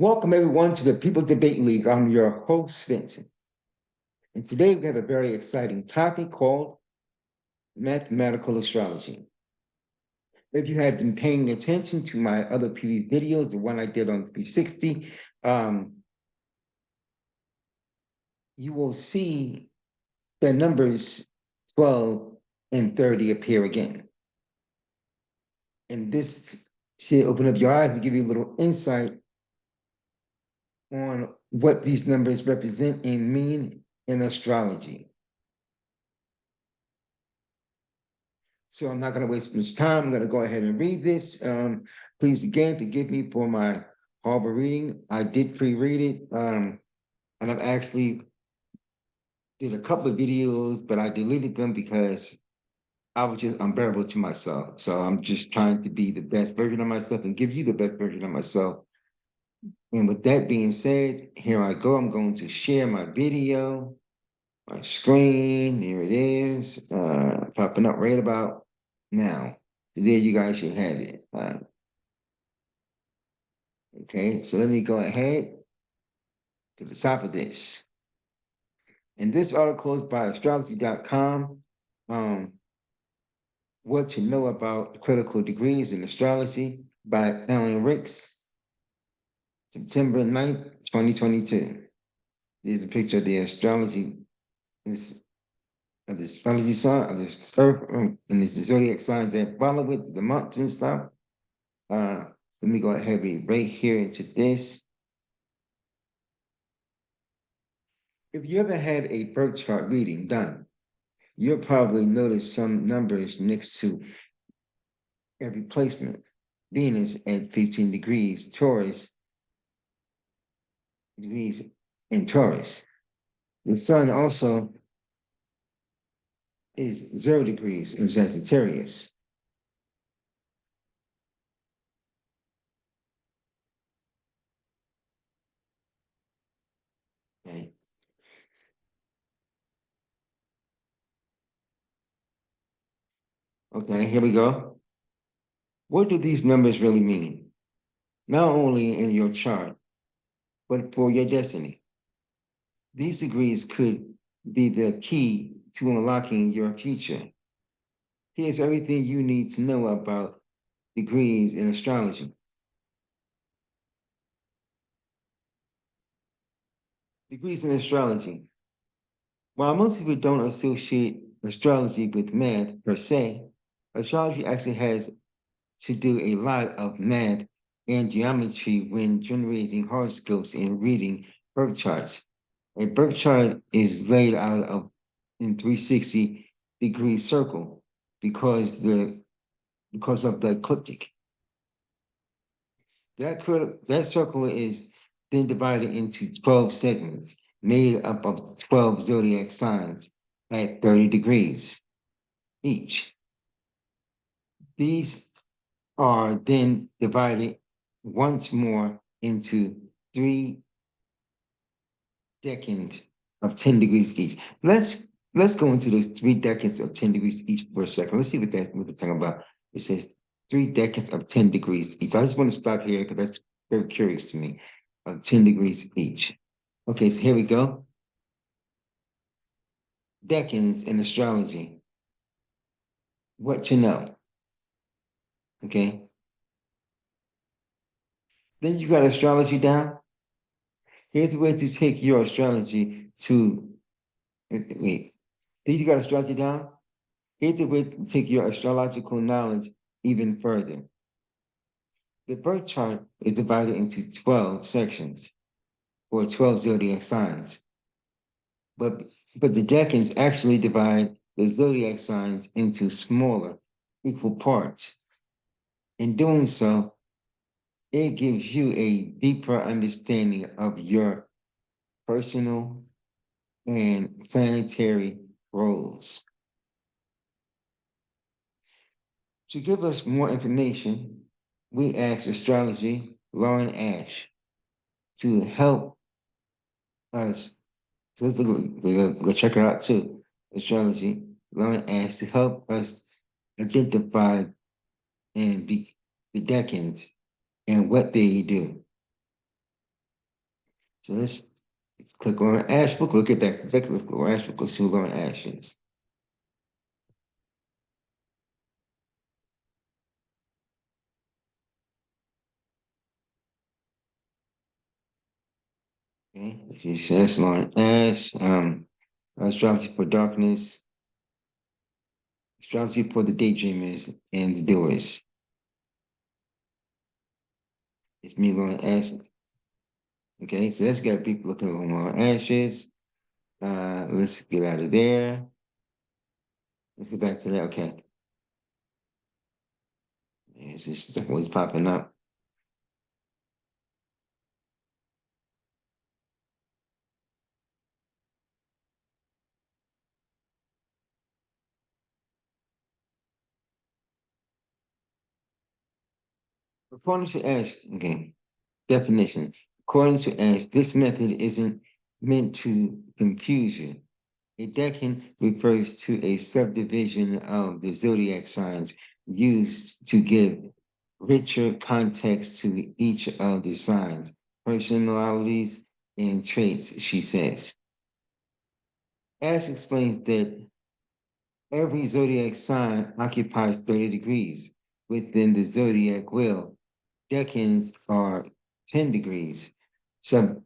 Welcome everyone to the People's Debate League. I'm your host, Vincent. And today we have a very exciting topic called mathematical astrology. If you have been paying attention to my other previous videos, the one I did on 360, you will see the numbers 12 and 30 appear again. And this should open up your eyes to give you a little insight on what these numbers represent and mean in astrology. So I'm not going to waste much time. I'm going to go ahead and read this. Please, again, forgive me for my horrible reading. I did pre-read it, and I've actually did a couple of videos, but I deleted them because I was just unbearable to myself. So I'm just trying to be the best version of myself and give you the best version of myself. And with that being said, here I go. I'm going to share my video, my screen. Here it is, popping up right about now. There you guys should have it. Okay, so let me go ahead to the top of this. And this article is by astrology.com. What to Know About Critical Degrees in Astrology by Alan Ricks, September 9th, 2022. There's a picture of the astrology, of the astrology sign, of the earth, and it's the zodiac signs that follow it, the months and stuff. Let me go ahead and right here into this. If you ever had a birth chart reading done, you'll probably notice some numbers next to every placement. Venus at 15 degrees in Taurus. The sun also is 0 degrees in Sagittarius. Okay. Okay, here we go. What do these numbers really mean? Not only in your chart, but for your destiny. These degrees could be the key to unlocking your future. Here's everything you need to know about degrees in astrology. Degrees in astrology. While most people don't associate astrology with math per se, astrology actually has to do a lot of math and geometry when generating horoscopes and reading birth charts. A birth chart is laid out in 360-degree circle because of the ecliptic. That circle is then divided into 12 segments made up of 12 zodiac signs at 30 degrees each. These are then divided once more into 3 decades of 10 degrees each. Let's go into those 3 decades of 10 degrees each for a second. Let's see what they're talking about. It says 3 decades of 10 degrees each. I just want to stop here because that's very curious to me. 10 degrees each. Okay, so here we go. Decans in astrology. What to know. Okay. Then you got astrology down. Here's a way to take your astrology to, wait. Then you got astrology down. Here's a way to take your astrological knowledge even further. The birth chart is divided into 12 sections or 12 zodiac signs. But the decans actually divide the zodiac signs into smaller, equal parts. In doing so, it gives you a deeper understanding of your personal and planetary roles. To give us more information, we asked astrology Lauren Ash to help us. So let's look, we'll check her out too. Astrology Lauren Ash to help us identify and be the decans and what they do. So let's click on Ash book. We'll get back. Let's go on Ash book. Let's see who Lauren Ash is. Okay, she says Lauren Ash. Astrology for darkness, astrology for the daydreamers and the doers. It's me, Lauren Ash. Okay, so let's get people looking at Lauren Ash is. Let's get out of there. Let's get back to that. Okay. It's just stuff always popping up. According to Ash, okay, definition. According to Ash, this method isn't meant to confuse you. A decan refers to a subdivision of the zodiac signs used to give richer context to each of the signs, personalities, and traits, she says. Ash explains that every zodiac sign occupies 30 degrees within the zodiac wheel. Decans are 10 degrees, subdivisions,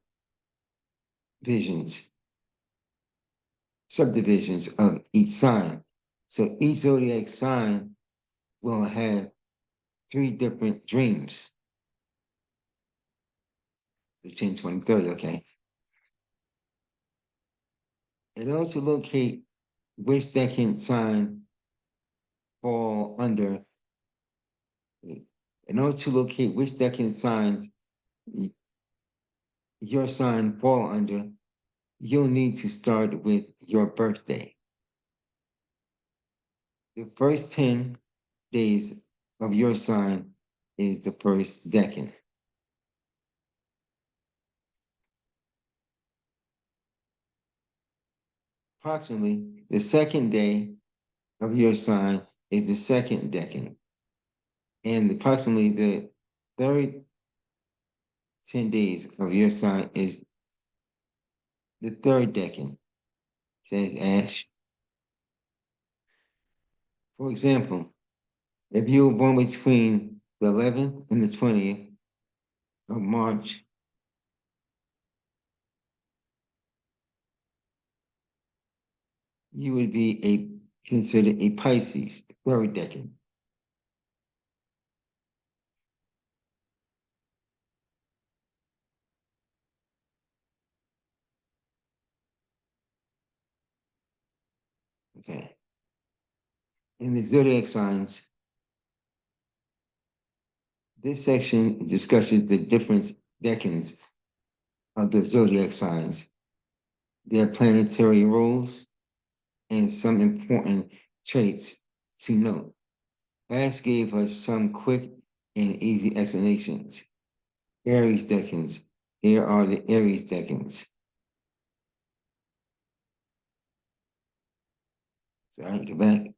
subdivisions of each sign. So each zodiac sign will have three different dreams. 15, 20, 30, okay. In order to locate which decan sign fall under, in order to locate which decan signs your sign fall under, you'll need to start with your birthday. The first 10 days of your sign is the first decan. Approximately the second day of your sign is the second decan. And approximately the third 10 days of your sign is the third decan, said Ash. For example, if you were born between the 11th and the 20th of March, you would be considered a Pisces, third decan. Okay. In the zodiac signs, this section discusses the different decans of the zodiac signs, their planetary roles, and some important traits to note. Ash gave us some quick and easy explanations. Aries decans. Here are the Aries decans. So I go back.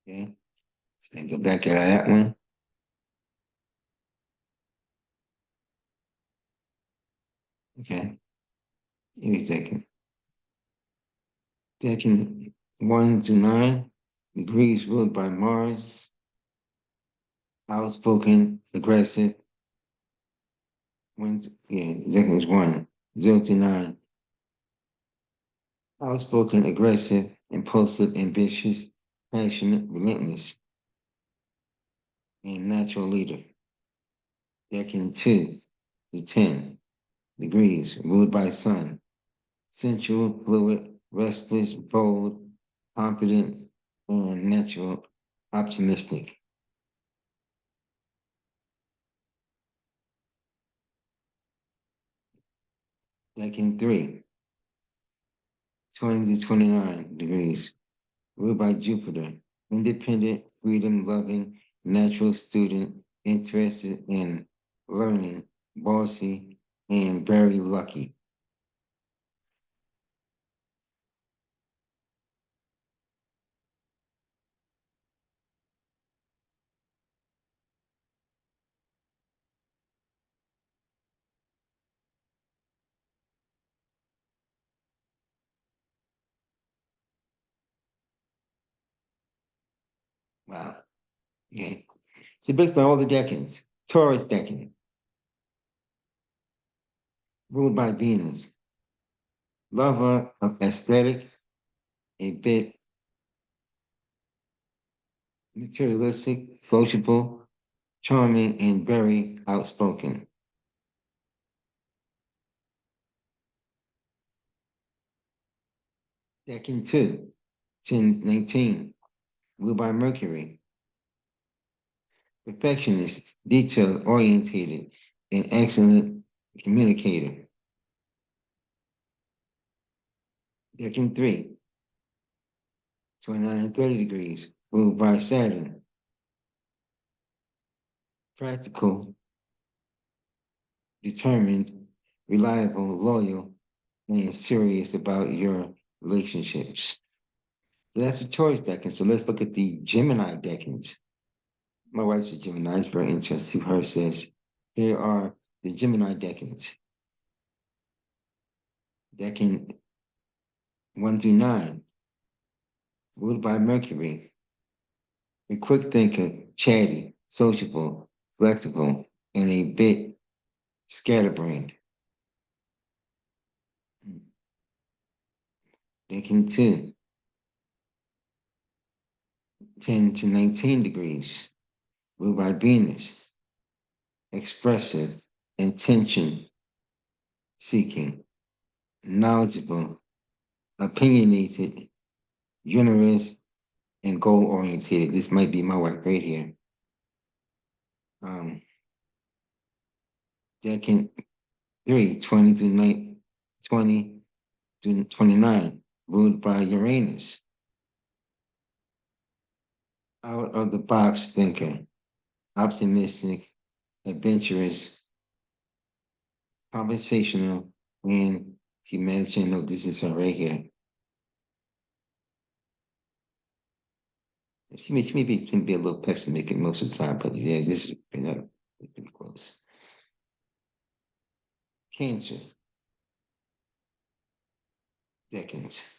Okay. So I go back out of that one. Okay. Aries decan. Decan 1 to 9. Degrees ruled by Mars. Outspoken, aggressive. Decans 1. 0 to 9. Outspoken, aggressive, impulsive, ambitious, passionate, relentless, and natural leader. Decan 2 to 10 degrees, ruled by Sun. Sensual, fluid, restless, bold, confident, and natural, optimistic. Decan 3, 20 to 29 degrees, ruled by Jupiter. Independent, freedom loving, natural student, interested in learning, bossy, and very lucky. Wow. Okay. So based on all the decans, Taurus decan, ruled by Venus, lover of aesthetic, a bit materialistic, sociable, charming, and very outspoken. Decan 2, 1019, ruled by Mercury, perfectionist, detail orientated, and excellent communicator. Decan 3, 29 and 30 degrees, ruled by Saturn, practical, determined, reliable, loyal, and serious about your relationships. So that's the Taurus decan. So let's look at the Gemini decans. My wife's a Gemini. It's very interesting. Her says, here are the Gemini decans. Decan 1 through 9, ruled by Mercury, a quick thinker, chatty, sociable, flexible, and a bit scatterbrained. Decan 2, 10 to 19 degrees, ruled by Venus, expressive, intention seeking, knowledgeable, opinionated, generous, and goal oriented. This might be my wife right here. Decan 3, 20 to 20 to 29, ruled by Uranus, out of the box thinker, optimistic, adventurous, conversational, and humanitarian. This is her right here. She may be a little pessimistic most of the time, but yeah, this is pretty close. Cancer, decans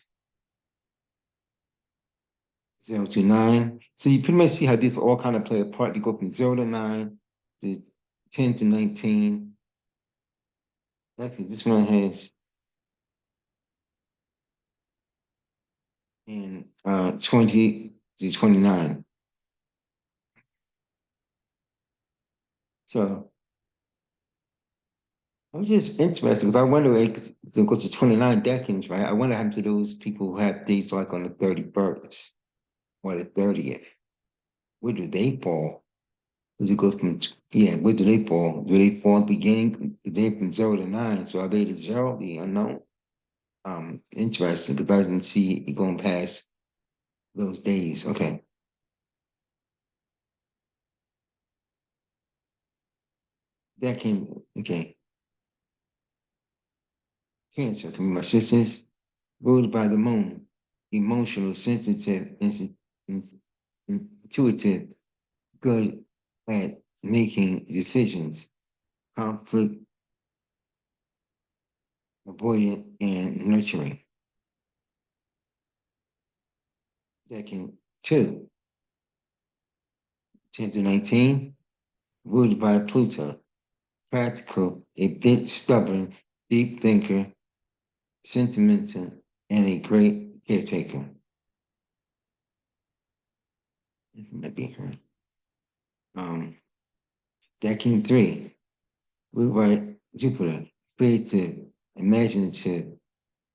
0 to 9. So you pretty much see how these all kind of play a part. You go from 0 to 9 to 10 to 19. Actually, this one has in 20 to 29. So I'm just interested because I wonder, because it goes to 29 decans, right? I wonder what happened to those people who have dates like on the 31st or the 30th. Where do they fall? Does it go from, yeah, where do they fall? Do they fall at the beginning? They from 0 to 9. So are they the 0, the unknown? Interesting because I didn't see it going past those days. Okay. That came, okay. Cancer can be my sisters, ruled by the moon, emotional, sensitive, intuitive, good at making decisions, conflict avoidant, and nurturing. Second, 2, 10 to 19, ruled by Pluto, practical, a bit stubborn, deep thinker, sentimental, and a great caretaker. Might be her. Decade 3, ruled by Jupiter, creative, imaginative,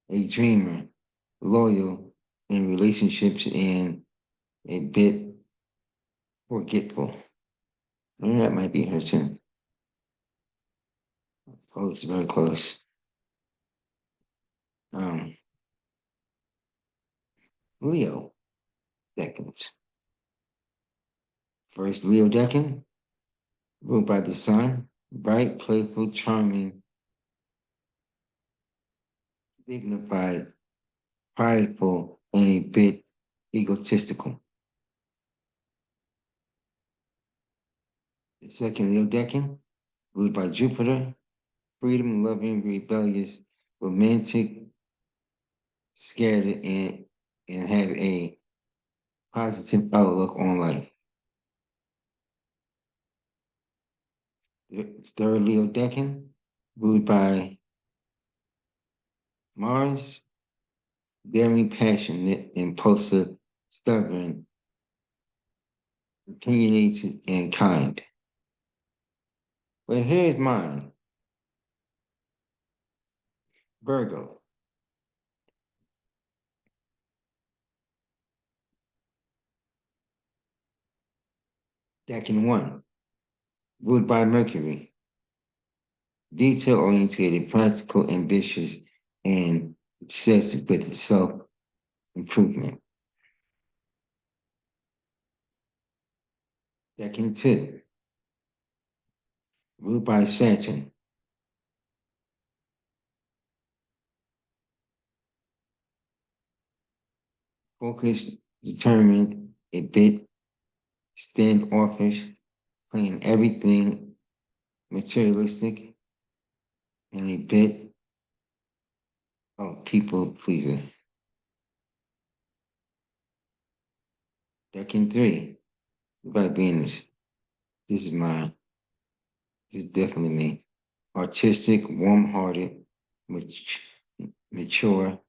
a dreamer, loyal in relationships, and a bit forgetful. And that might be her too. Close, very close. Um, Leo decans. First Leo decan, Ruled by the sun, bright, playful, charming, dignified, prideful, and a bit egotistical. The second Leo decan, ruled by Jupiter, freedom loving, rebellious, romantic, scattered, and have a positive outlook on life. The third Leo decan, ruled by Mars, very passionate, impulsive, stubborn, opinionated, and kind. But here's mine, Virgo, decan one, ruled by Mercury, detail oriented, practical, ambitious, and obsessed with self improvement. Decan two, ruled by Saturn, focused, determined, a bit standoffish, playing everything materialistic, and a bit of people pleaser. Decan three, by Venus. This is mine. This is definitely me. Artistic, warm-hearted, mature,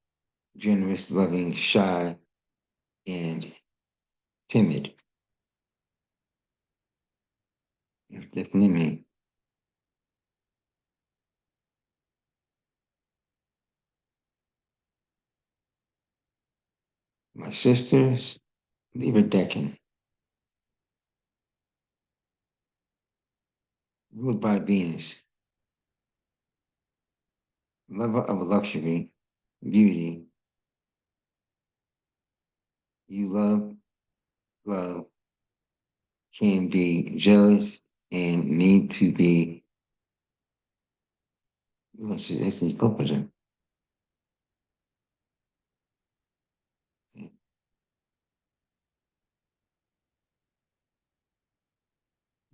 generous, loving, shy, and timid. That's definitely me. My sisters, Libra Decan, ruled by Venus, lover of luxury, beauty. You love, can be jealous and need to be, let's see, both of them.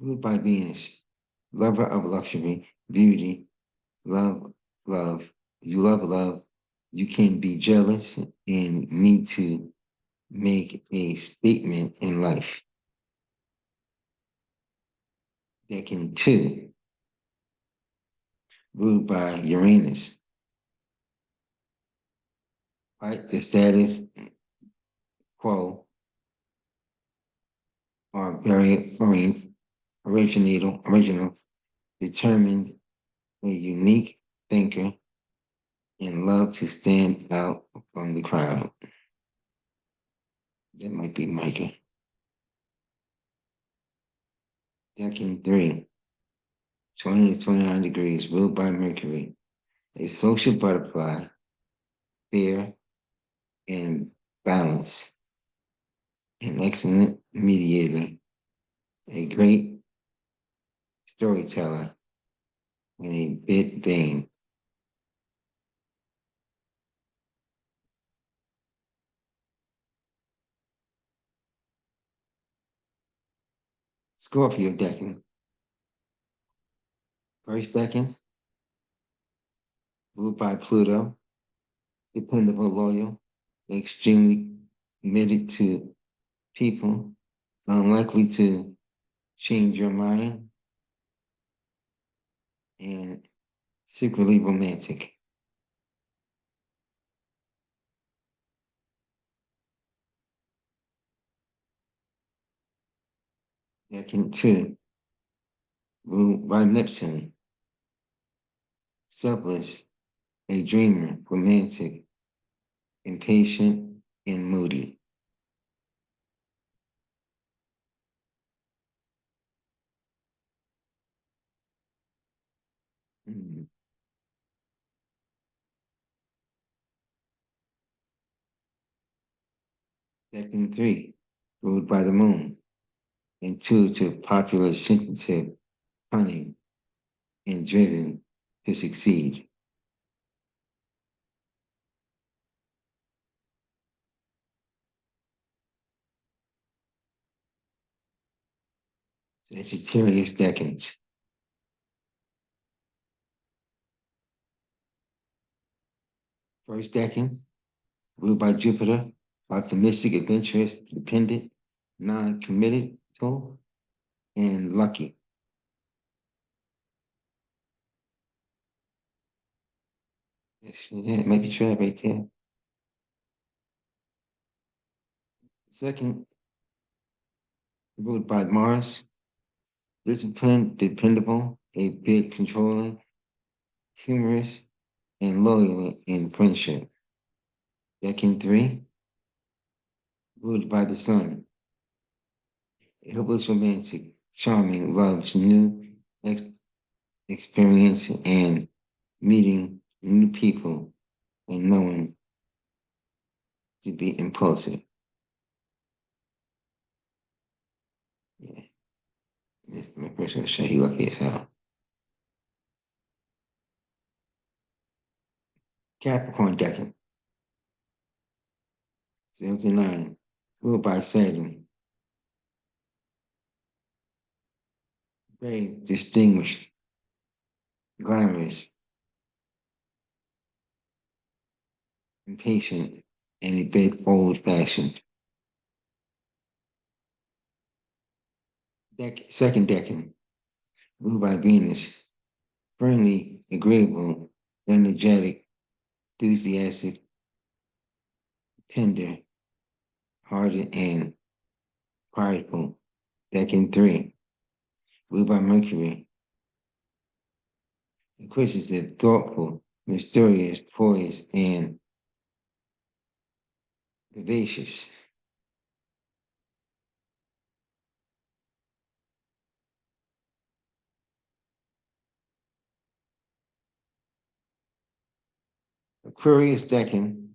Ruled by Venus, lover of luxury, beauty, love, love. You love. You can be jealous and need to make a statement in life. Decan two, ruled by Uranus, fight the status quo, are very original, determined, a unique thinker, and love to stand out from the crowd. That might be Micah. Decan three, 20 to 29 degrees, ruled by Mercury, a social butterfly, fair and balanced, an excellent mediator, a great storyteller, and a bit vain. Scorpio decan, first decan, ruled by Pluto, dependable, loyal, extremely committed to people, unlikely to change your mind, and secretly romantic. Decan two, ruled by Neptune, selfless, a dreamer, romantic, impatient, and moody. Mm. Decan three, ruled by the moon, intuitive, popular, sensitive, cunning, and driven to succeed. Sagittarius decans. First decan, ruled by Jupiter, optimistic, adventurous, dependent, non-committed, and lucky. Yeah, it might be true right there. Second, ruled by Mars, disciplined, dependable, a bit controlling, humorous, and loyal in friendship. Decan 3, ruled by the Sun, hopeless romantic, charming, loves new ex- experience and meeting new people and knowing to be impulsive. Yeah, yeah, my person will show you lucky as hell. Capricorn Decan, 79, ruled by Saturn, brave, distinguished, glamorous, impatient, and a bit old-fashioned. Second Decan, ruled by Venus, friendly, agreeable, energetic, enthusiastic, tender, hearted, and prideful. Decan 3, ruled by Mercury, inquisitive, thoughtful, mysterious, poised, and vivacious. Aquarius Decan,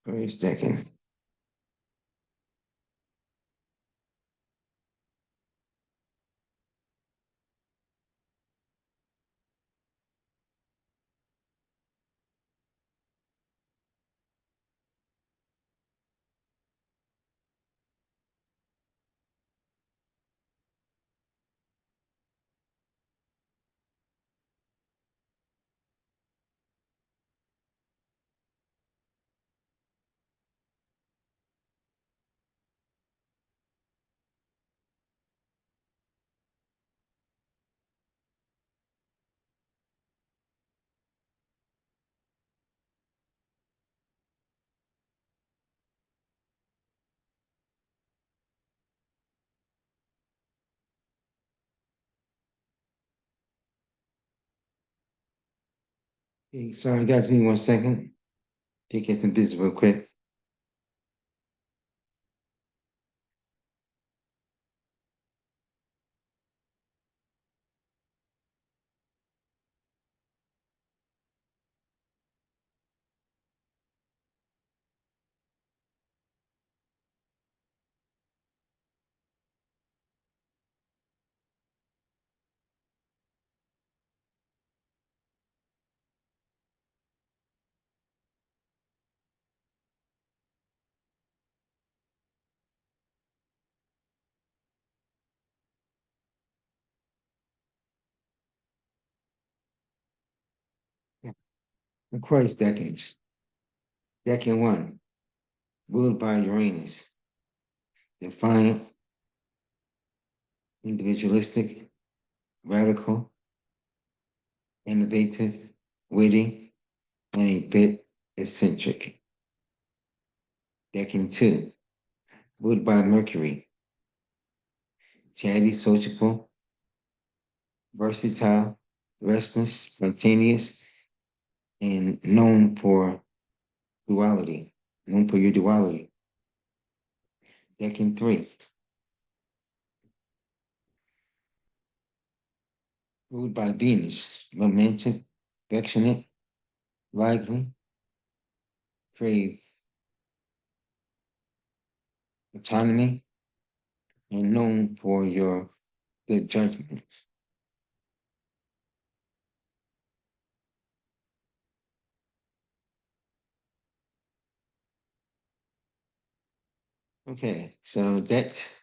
Aquarius Decan. Hey, sorry, guys, give me 1 second. Take care of some business real quick. Yeah. Aquarius decades. Decan 1, ruled by Uranus, defiant, individualistic, radical, innovative, witty, and a bit eccentric. Decan 2, ruled by Mercury, chatty, sociable, versatile, restless, spontaneous, and duality, known for your duality. Decan 3, ruled by Venus, romantic, affectionate, lively, crave autonomy, and known for your good judgment. Okay, so that's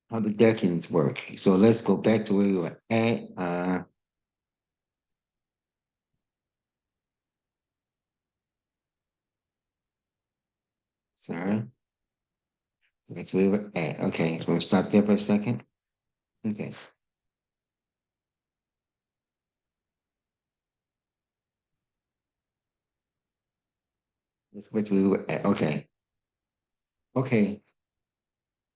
how the decans work. So let's go back to where we were at. Sorry, that's where we were at. Okay, so we'll stop there for a second. Okay, let's go back to where we were at. Okay, okay.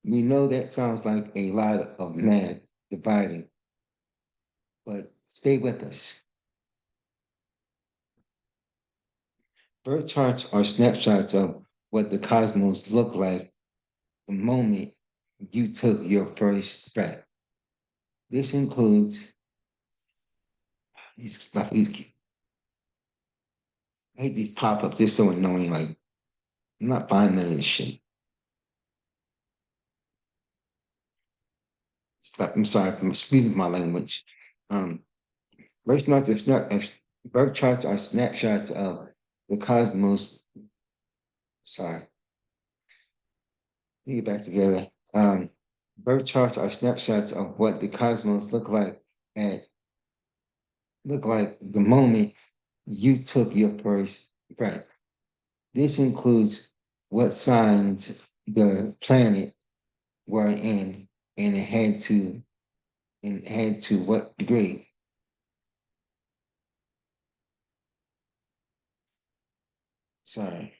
We know that sounds like a lot of math dividing, but stay with us. Birth charts are snapshots of what the cosmos looked like the moment you took your first breath. This includes these stuff. I hate these pop-ups. They're so annoying. Like, I'm not buying none of this shit. Stop. I'm sorry. I'm sleeping my language. Um, birth charts are birth charts are snapshots of the cosmos. Sorry, let me get back together. Birth charts are snapshots of what the cosmos at look like the moment you took your first breath. This includes what signs the planet were in and had to what degree. Sorry.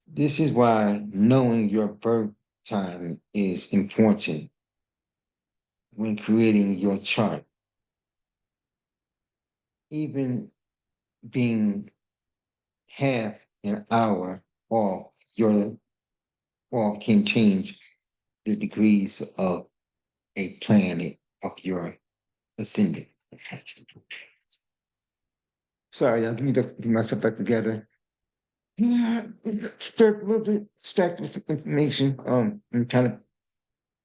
This is why knowing your birth time is important when creating your chart. Even being half an hour off your off can change the degrees of a planet of your ascendant. Sorry, I'll give myself back together. Yeah, start a little bit distracted with some information. I'm trying to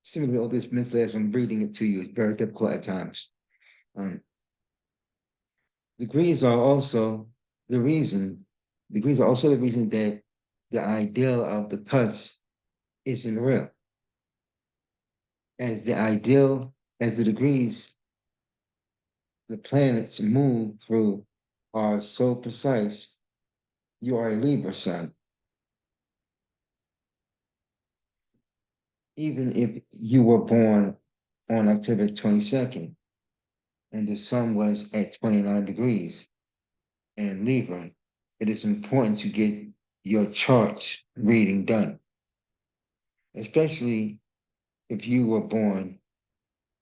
simulate all this mentally as I'm reading it to you. It's very difficult at times. Um, degrees are also the reason. Degrees are also the reason that the ideal of the cuts isn't real. As the ideal, as the degrees the planets move through are so precise, you are a Libra sun. Even if you were born on October 22nd and the sun was at 29 degrees in Libra, it is important to get your charts reading done, especially if you were born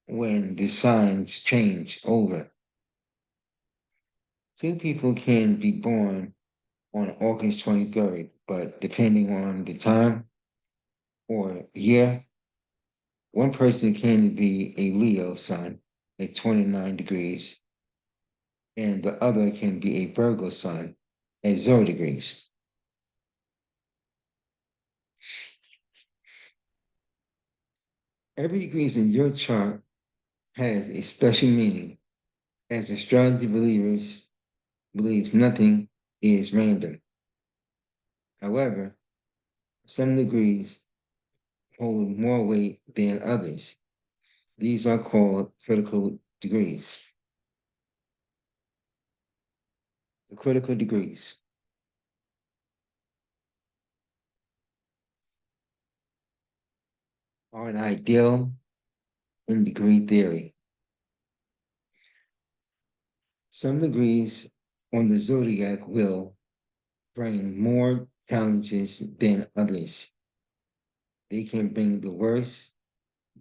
when the signs change over. Two people can be born on August 23rd, but depending on the time or year, one person can be a Leo sun at 29 degrees, and the other can be a Virgo sun at 0 degrees. Every degree in your chart has a special meaning, as astrology believers believes nothing is random. However, some degrees hold more weight than others. These are called critical degrees. The critical degrees are an ideal in degree theory. Some degrees on the zodiac will bring more challenges than others. They can bring the worst,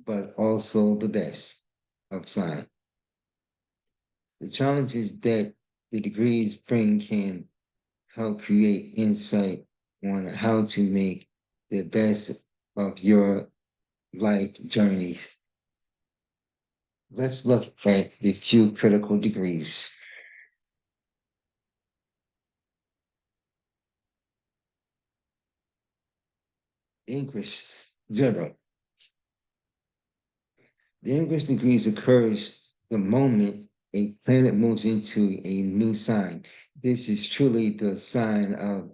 but also the best of sign. The challenges that the degrees bring can help create insight on how to make the best of your life journeys. Let's look at the few critical degrees. Ingress 0. The ingress degrees occurs the moment a planet moves into a new sign. This is truly the sign of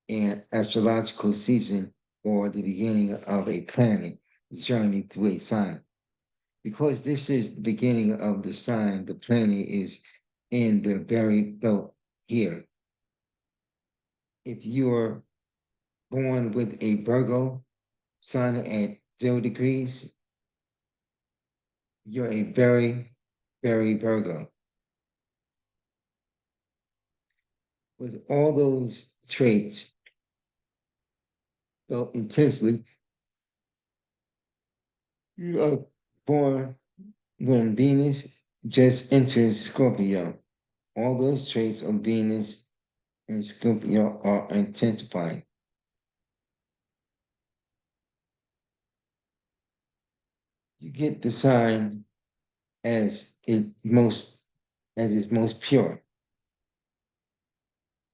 an astrological season or the beginning of a planet journey through a sign. Because this is the beginning of the sign, the planet is in the very belt here. If you're born with a Virgo sun at 0 degrees, you're a very Virgo. With all those traits felt intensely, you are born when Venus just enters Scorpio. All those traits of Venus and Scorpio are intensified. You get the sign as its most pure.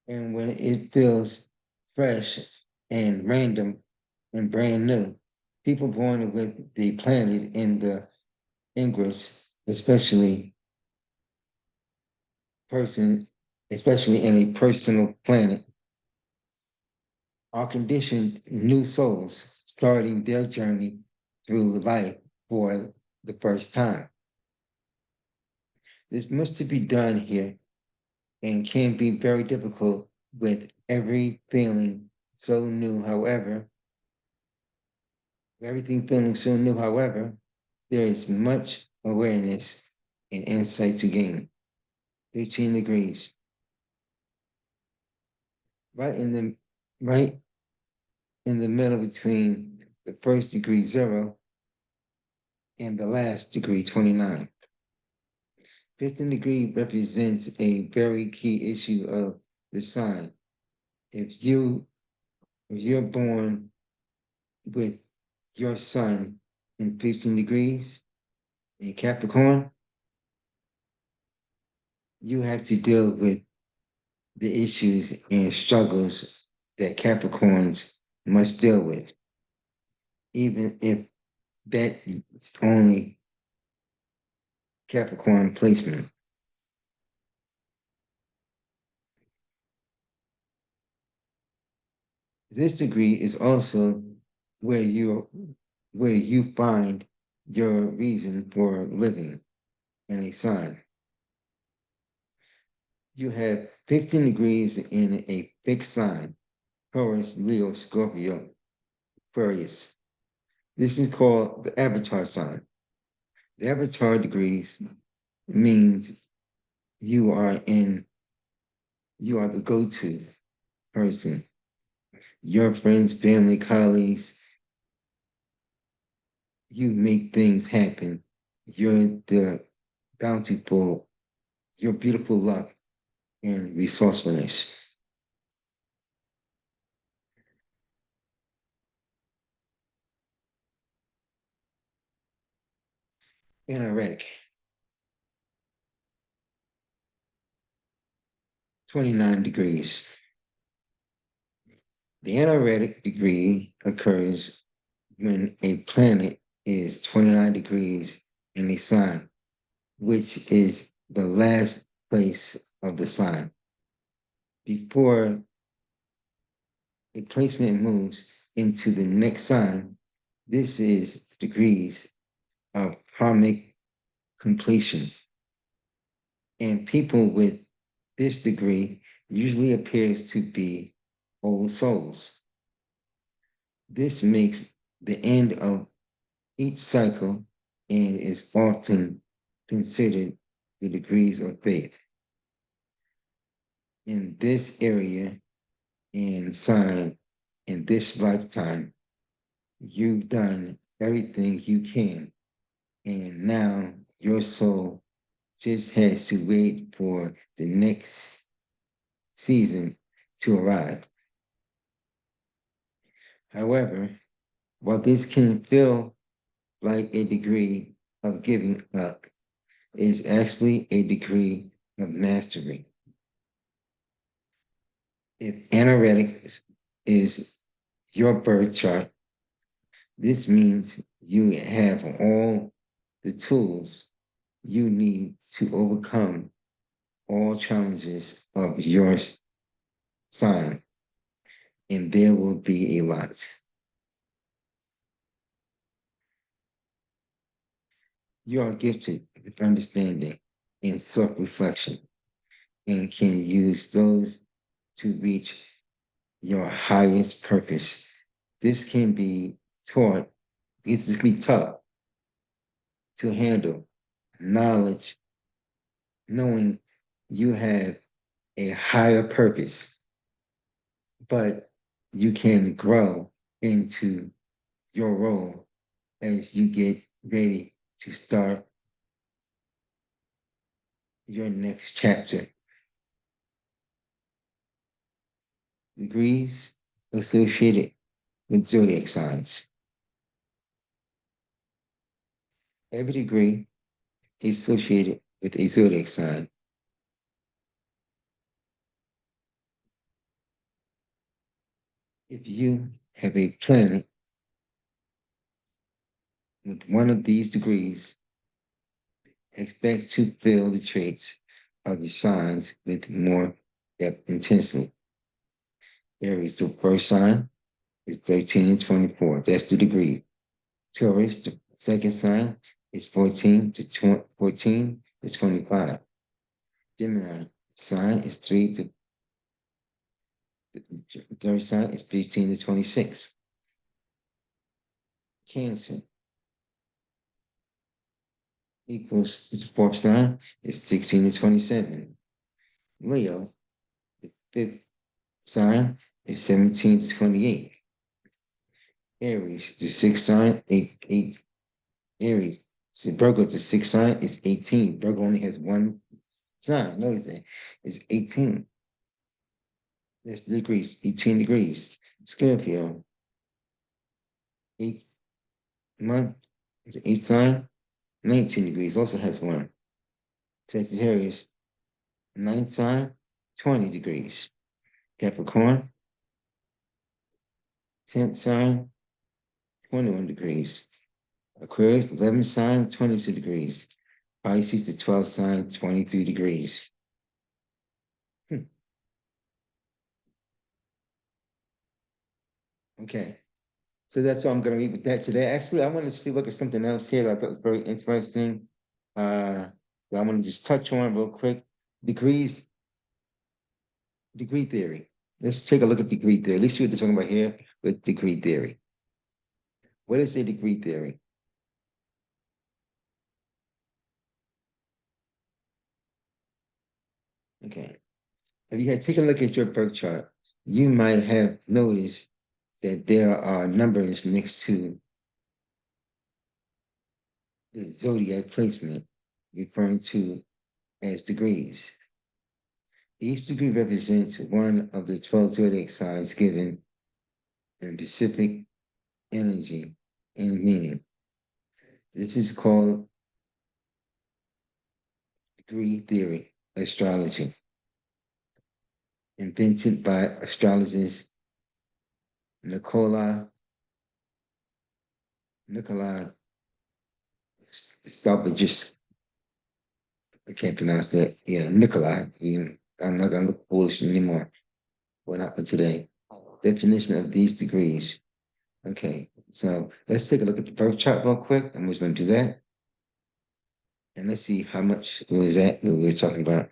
And when it feels fresh and random and brand new, people born with the planet in the ingress, person, especially in a personal planet, are conditioned new souls starting their journey through life for the first time. There's much to be done here and can be very difficult with every feeling so new. However, everything feeling so new, however, there is much awareness and insight to gain. 15 degrees. Right in the right in the middle between the first degree 0 and the last degree 29. 15 degree represents a very key issue of the sign. If you if you're born with your sun in 15 degrees in Capricorn, you have to deal with the issues and struggles that Capricorns must deal with, even if that is only Capricorn placement. This degree is also where you find your reason for living in a sign. You have 15 degrees in a fixed sign, Taurus, Leo, Scorpio, Aquarius. This is called the avatar sign. The avatar degrees means you are the go-to person. Your friends, family, colleagues, you make things happen. You're the bountiful, your beautiful luck and resourcefulness. Anoretic, 29 degrees. The anoretic degree occurs when a planet is 29 degrees in a sign, which is the last place of the sign. Before a placement moves into the next sign, this is degrees of karmic completion. And people with this degree usually appears to be old souls. This makes the end of each cycle and is often considered the degrees of faith. In this area and sign, in this lifetime, you've done everything you can. And now your soul just has to wait for the next season to arrive. However, while this can feel like a degree of giving up, it is actually a degree of mastery. If anoretic is your birth chart, This means you have all the tools you need to overcome all challenges of your sign, and there will be a lot. You are gifted with understanding and self-reflection and can use those to reach your highest purpose. This can be taught, it can be tough to handle knowledge, knowing you have a higher purpose, but you can grow into your role as you get ready to start your next chapter. Degrees associated with zodiac signs. Every degree is associated with a zodiac sign. If you have a planet with one of these degrees, expect to feel the traits of the signs with more depth intensely. Aries, the first sign, is 13 and 24. That's the degree. Taurus, the second sign, is 14 to 25. Gemini, sign is 3 to the third sign is 15 to 26. Cancer equals its fourth sign is 16 to 27. Leo, the fifth sign is 17 to 28. Aries, the sixth sign, 8. Aries, so Virgo, the sixth sign is 18. Virgo only has one sign. Notice that. It's 18. That's degrees, 18 degrees. Scorpio, 8 month, the eighth sign, 19 degrees, also has one. Sagittarius, ninth sign, 20 degrees. Capricorn, 10th sign, 21 degrees. Aquarius, 11th sign, 22 degrees. Pisces, the 12th sign, 23 degrees. Okay. So that's all I'm going to read with that today. Actually, I wanted to look at something else here that I thought was very interesting. That I want to just touch on real quick. Degrees, degree theory. Let's take a look at degree theory. Let's see what they're talking about here with degree theory. What is a degree theory? Okay. If you had taken a look at your birth chart, you might have noticed that there are numbers next to the zodiac placement, referring to as degrees. Each degree represents one of the 12 zodiac signs given in specific energy and meaning. This is called degree theory, astrology, invented by astrologers Nikolai Stabajisk. I can't pronounce that. Yeah, Nikolai. I'm not going to look foolish anymore. Well, not for today. Definition of these degrees. Okay, so let's take a look at the birth chart real quick. I'm just going to do that. And let's see how much was that we were talking about.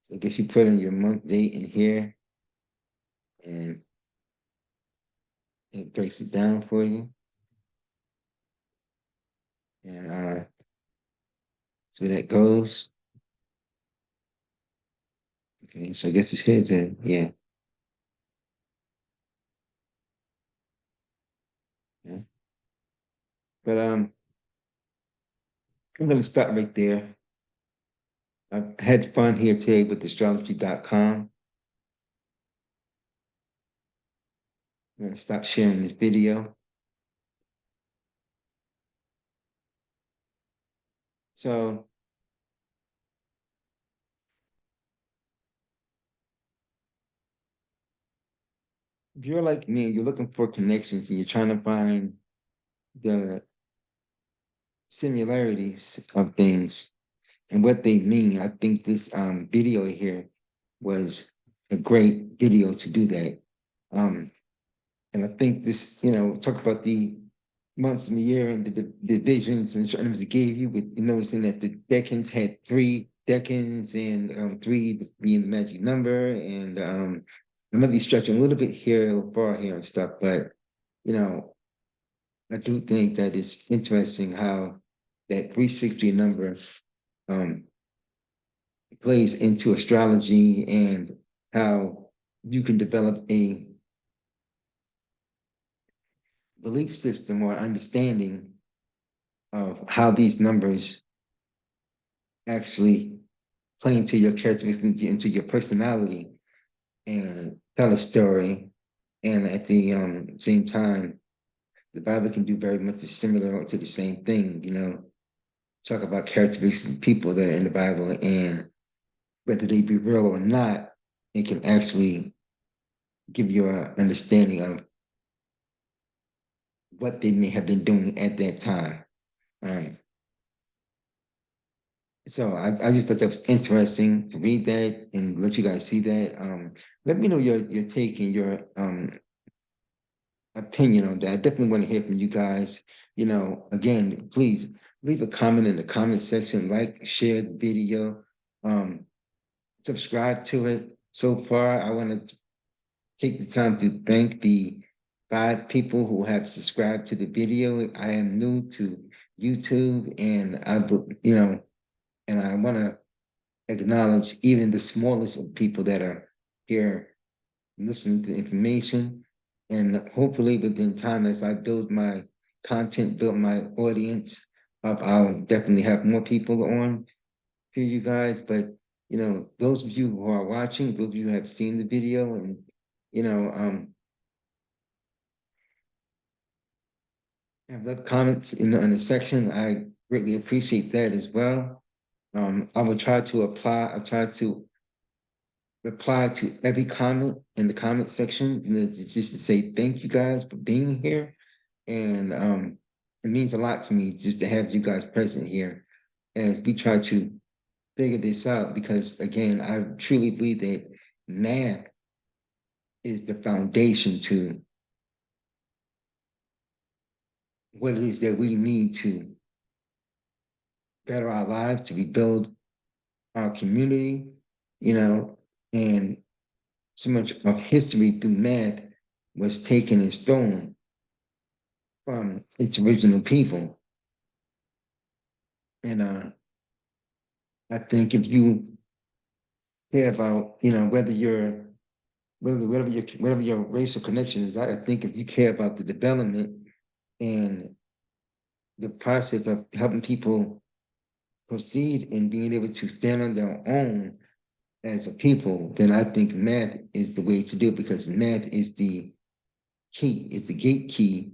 So I guess you put in your month, date in here, and it breaks it down for you. And so that goes. Okay, so I guess it's here then, yeah. Yeah. But I'm gonna stop right there. I've had fun here today with astrology.com. I'm gonna stop sharing this video. So if you're like me and you're looking for connections and you're trying to find the similarities of things and what they mean, I think this video here was a great video to do that. Um, and I think this, talk about the months in the year and the divisions and certain numbers it gave you, with noticing that the decans had 3 decans and three being the magic number. And I might be stretching a little bit here, a little far here and stuff, but you know, I do think that it's interesting how that 360 number um, plays into astrology and how you can develop a belief system or understanding of how these numbers actually play into your characteristics, into your personality, and tell a story. And at the same time, the Bible can do very much similar to the same thing, talk about characteristics of people that are in the Bible, and whether they be real or not, it can actually give you an understanding of what they may have been doing at that time. Um, so I just thought that was interesting to read that and let you guys see that. Let me know your take and your opinion on that. I definitely want to hear from you guys. Again, please leave a comment in the comment section, like, share the video, um, subscribe to it. So far, I want to take the time to thank the 5 people who have subscribed to the video. I am new to YouTube, and and I want to acknowledge even the smallest of people that are here listening to information. And hopefully within time, as I build my content, build my audience up, I'll definitely have more people on to you guys. But, those of you who are watching, those of you who have seen the video and, you know, have left comments in the section, I greatly appreciate that as well. I will try to reply to every comment in the comment section, just to say thank you guys for being here. And it means a lot to me just to have you guys present here as we try to figure this out, because again, I truly believe that math is the foundation to what it is that we need to better our lives, to rebuild our community, and so much of history through math was taken and stolen from its original people. And I think if you care about, whatever your racial connection is, I think if you care about the development and the process of helping people proceed and being able to stand on their own as a people, then I think math is the way to do it, because math is the key, is the gate key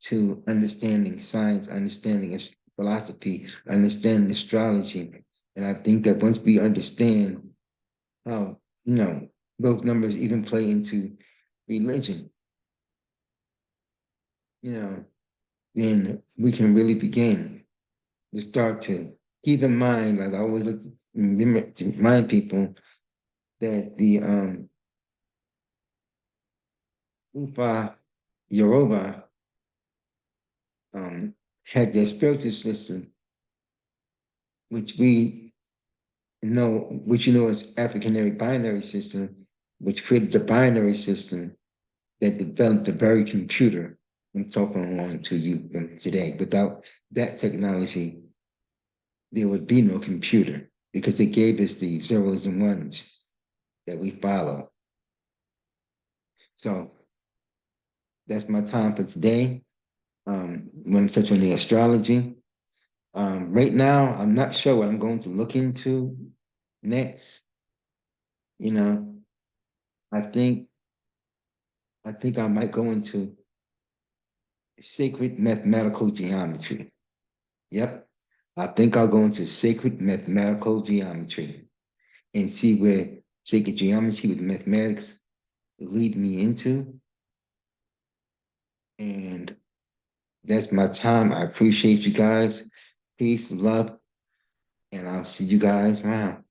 to understanding science, understanding philosophy, understanding astrology. And I think that once we understand how, those numbers even play into religion, then we can really begin to start to keep in mind, like I always like to remind people that the Ufa Yoruba had their spiritual system, which we which is African binary system, which created the binary system that developed the very computer I'm talking on to you today. Without that technology, there would be no computer, because it gave us the zeros and ones that we follow. So that's my time for today. I'm going to touch on the astrology. Right now, I'm not sure what I'm going to look into next. I think I might go into sacred mathematical geometry. Yep. I think I'll go into sacred mathematical geometry and see where sacred geometry with mathematics will lead me into. And that's my time. I appreciate you guys. Peace, love, and I'll see you guys around.